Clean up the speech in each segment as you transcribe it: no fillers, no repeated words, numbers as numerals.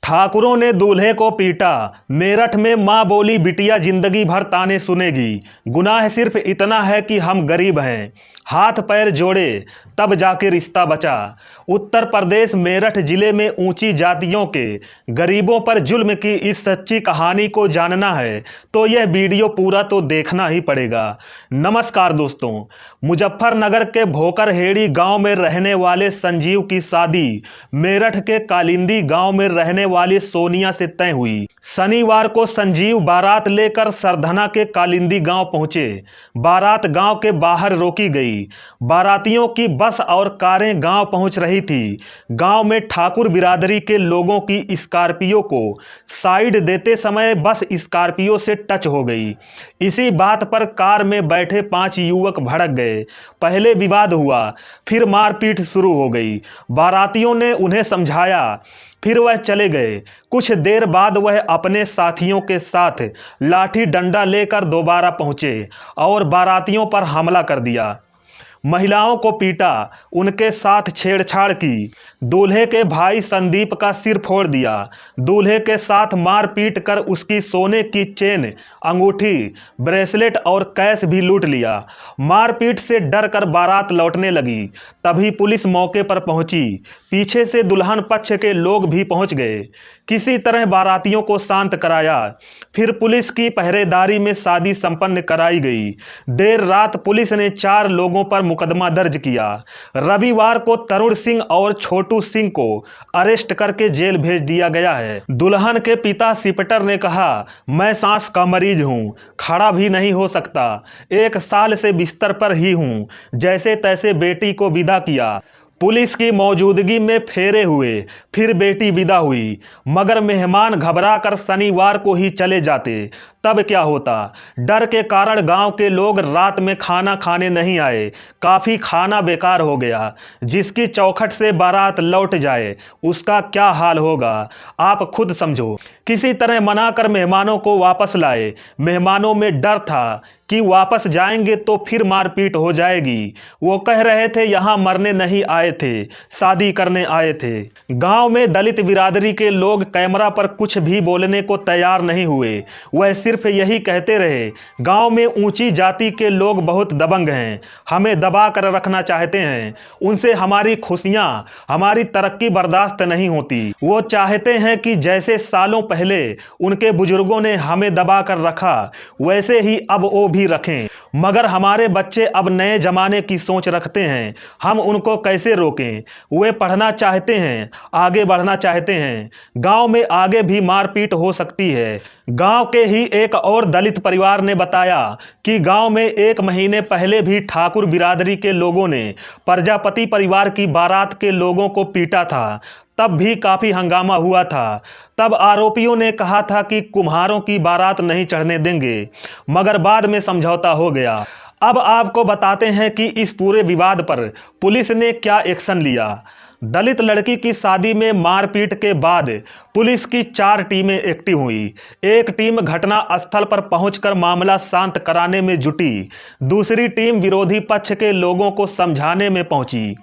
ठाकुरों ने दूल्हे को पीटा। मेरठ में मां बोली बिटिया जिंदगी भर ताने सुनेगी। गुनाह सिर्फ इतना है कि हम गरीब हैं। हाथ पैर जोड़े तब जाके रिश्ता बचा। उत्तर प्रदेश मेरठ जिले में ऊंची जातियों के गरीबों पर जुल्म की इस सच्ची कहानी को जानना है तो यह वीडियो पूरा तो देखना ही पड़ेगा। नमस्कार दोस्तों, मुजफ्फरनगर के भोकरहेड़ी गांव में रहने वाले संजीव की शादी मेरठ के कालिंदी गांव में रहने वाली सोनिया से तय हुई। शनिवार को संजीव बारात लेकर सरधना के कालिंदी गांव पहुंचे। बारात गांव के बाहर रोकी गई। बारातियों की बस और कारें गांव पहुंच रही थी। गांव में ठाकुर बिरादरी के लोगों की स्कॉर्पियो को साइड देते समय बस स्कॉर्पियो से टच हो गई। इसी बात पर कार में बैठे 5 युवक भड़क गए। पहले विवाद हुआ, फिर मारपीट शुरू हो गई। बारातियों ने उन्हें समझाया, फिर वह चले गए। कुछ देर बाद वह अपने साथियों के साथ लाठी डंडा लेकर दोबारा पहुंचे और बारातियों पर हमला कर दिया। महिलाओं को पीटा, उनके साथ छेड़छाड़ की। दूल्हे के भाई संदीप का सिर फोड़ दिया। दूल्हे के साथ मारपीट कर उसकी सोने की चेन, अंगूठी, ब्रेसलेट और कैश भी लूट लिया। मारपीट से डर कर बारात लौटने लगी। तभी पुलिस मौके पर पहुंची। पीछे से दुल्हन पक्ष के लोग भी पहुंच गए। किसी तरह बारातियों को शांत कराया। फिर पुलिस की पहरेदारी में शादी संपन्न कराई गई। देर रात पुलिस ने 4 लोगों पर मुकदमा दर्ज किया। रविवार को तरुण सिंह और छोटू सिंह को अरेस्ट करके जेल भेज दिया गया है। दुल्हन के पिता सिपटर ने कहा, मैं सांस का मरीज हूं, खड़ा भी नहीं हो सकता। 1 साल से बिस्तर पर ही हूं। जैसे तैसे बेटी को विदा किया। पुलिस की मौजूदगी में फेरे हुए, फिर बेटी विदा हुई। मगर मेहमान घबरा कर शनिवार को ही चले जाते, तब क्या होता। डर के कारण गांव के लोग रात में खाना खाने नहीं आए। काफ़ी खाना बेकार हो गया। जिसकी चौखट से बारात लौट जाए उसका क्या हाल होगा, आप खुद समझो। किसी तरह मनाकर मेहमानों को वापस लाए। मेहमानों में डर था कि वापस जाएंगे तो फिर मारपीट हो जाएगी। वो कह रहे थे यहाँ मरने नहीं आए थे, शादी करने आए थे। गांव में दलित बिरादरी के लोग कैमरा पर कुछ भी बोलने को तैयार नहीं हुए। वह सिर्फ यही कहते रहे, गांव में ऊंची जाति के लोग बहुत दबंग हैं, हमें दबा कर रखना चाहते हैं। उनसे हमारी खुशियां, हमारी तरक्की बर्दाश्त नहीं होती। वो चाहते हैं कि जैसे सालों पहले उनके बुजुर्गों ने हमें दबा कर रखा, वैसे ही अब वो भी रखें। मगर हमारे बच्चे अब नए जमाने की सोच रखते हैं, हम उनको कैसे रोकें। वे पढ़ना चाहते हैं, आगे बढ़ना चाहते हैं। गांव में आगे भी मारपीट हो सकती है। गांव के ही एक और दलित परिवार ने बताया कि गांव में 1 महीने पहले भी ठाकुर बिरादरी के लोगों ने प्रजापति परिवार की बारात के लोगों को पीटा था। तब भी काफ़ी हंगामा हुआ था। तब आरोपियों ने कहा था कि कुम्हारों की बारात नहीं चढ़ने देंगे, मगर बाद में समझौता हो गया। अब आपको बताते हैं कि इस पूरे विवाद पर पुलिस ने क्या एक्शन लिया। दलित लड़की की शादी में मारपीट के बाद पुलिस की 4 टीमें एक्टिव हुई। एक टीम घटना स्थल पर पहुंचकर मामला शांत कराने में जुटी। दूसरी टीम विरोधी पक्ष के लोगों को समझाने में पहुंची।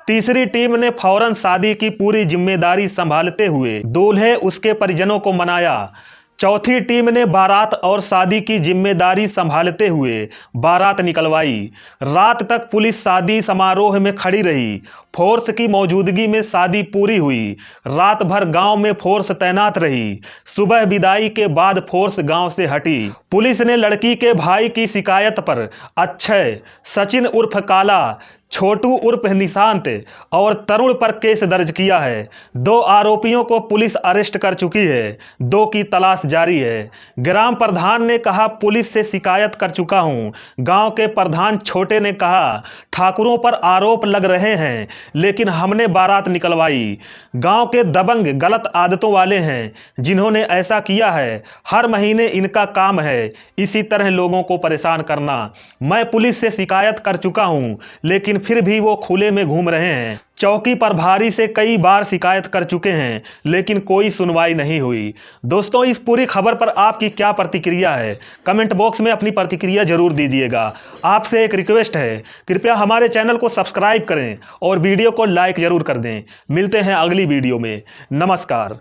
तीसरी टीम ने फौरन शादी की पूरी जिम्मेदारी संभालते हुए दूल्हे उसके परिजनों को मनाया। चौथी टीम ने बारात और शादी की जिम्मेदारी संभालते हुए बारात निकलवाई। रात तक पुलिस शादी समारोह में खड़ी रही। फोर्स की मौजूदगी में शादी पूरी हुई। रात भर गांव में फोर्स तैनात रही। सुबह विदाई के बाद फोर्स गांव से हटी। पुलिस ने लड़की के भाई की शिकायत पर अक्षय, सचिन उर्फ काला, छोटू उर्फ निशांत और तरुण पर केस दर्ज किया है। 2 आरोपियों को पुलिस अरेस्ट कर चुकी है। 2 की तलाश जारी है। ग्राम प्रधान ने कहा, पुलिस से शिकायत कर चुका हूं। गांव के प्रधान छोटे ने कहा, ठाकुरों पर आरोप लग रहे हैं लेकिन हमने बारात निकलवाई। गांव के दबंग गलत आदतों वाले हैं जिन्होंने ऐसा किया है। हर महीने इनका काम है इसी तरह लोगों को परेशान करना। मैं पुलिस से शिकायत कर चुका हूं लेकिन फिर भी वो खुले में घूम रहे हैं। चौकी प्रभारी से कई बार शिकायत कर चुके हैं लेकिन कोई सुनवाई नहीं हुई। दोस्तों, इस पूरी खबर पर आपकी क्या प्रतिक्रिया है, कमेंट बॉक्स में अपनी प्रतिक्रिया जरूर दीजिएगा। आपसे एक रिक्वेस्ट है, कृपया हमारे चैनल को सब्सक्राइब करें और वीडियो को लाइक जरूर कर दें। मिलते हैं अगली वीडियो में। नमस्कार।